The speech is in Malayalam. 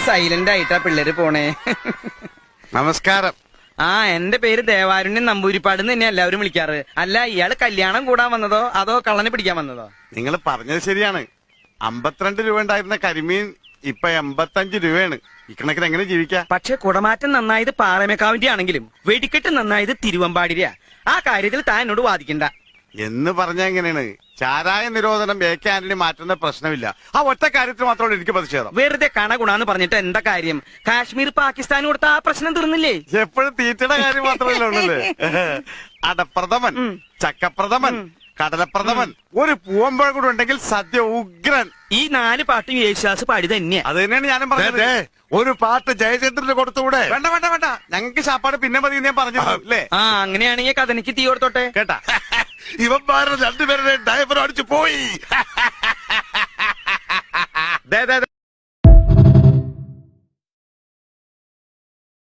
സൈലന്റ് ആയിട്ടാ പിള്ളേര് പോണേ. നമസ്കാരം. ആ, എന്റെ പേര് ദേവാരുണ്യൻ നമ്പൂരിപ്പാട് തന്നെ എല്ലാവരും വിളിക്കാറ്. അല്ല, ഇയാള് കല്യാണം കൂടാൻ വന്നതോ അതോ കള്ളനെ പിടിക്കാൻ വന്നതോ? നിങ്ങൾ പറഞ്ഞത് ശരിയാണ്. 52 രൂപ ഉണ്ടായിരുന്ന കരിമീൻ ഇപ്പൊ 85 രൂപയാണ്. ഇക്കണക്കിന് എങ്ങനെ ജീവിക്കാം? പക്ഷെ കുടമാറ്റം നന്നായത് പാറമേക്കാവിന്റെ ആണെങ്കിലും വെടിക്കെട്ട് നന്നായത് തിരുവമ്പാടിരിയാ. ആ കാര്യത്തിൽ താൻ എന്നോട് വാദിക്കണ്ട. എന്ന് പറഞ്ഞ എങ്ങനെയാണ്? ചാരായ നിരോധനം AK ആന്റണി മാറ്റുന്ന പ്രശ്നമില്ല. ആ ഒറ്റ കാര്യത്തിൽ മാത്രമേ എനിക്ക് പ്രതിഷേധം. വെറുതെ കണഗുണാന്ന് പറഞ്ഞിട്ട് എന്താ കാര്യം? കാശ്മീർ പാകിസ്ഥാൻ കൊടുത്ത ആ പ്രശ്നം തീർന്നില്ലേ? എപ്പോഴും തീറ്റയുടെ കാര്യം മാത്രമല്ല ഉള്ളല്ലേ. അടപ്രഥമൻ, ചക്കപ്രഥമൻ, കടലപ്രഥമൻ, ഒരു പൂവമ്പഴ കൂടെ ഉണ്ടെങ്കിൽ സദ്യ ഉഗ്രൻ. ഈ 4 പാട്ടും യേശുദാസ് പാടി തന്നെയാ. അത് തന്നെയാണ് ഞാനും പറഞ്ഞത്. ഒരു പാട്ട് ജയചന്ദ്രന് കൊടുത്തുകൂടെ? വേണ്ട വേണ്ട വേണ്ട, ഞങ്ങൾക്ക് ശാപ്പാട് പിന്നെ മതി ഞാൻ പറഞ്ഞു അല്ലേ. ആ, അങ്ങനെയാണെങ്കിൽ കഥനിക്ക് തീ കൊടുത്തോട്ടെ കേട്ടാ. ഇവന്മാരുടെ രണ്ടുപേരുടെ ഡ്രൈവർ അടിച്ചു പോയി.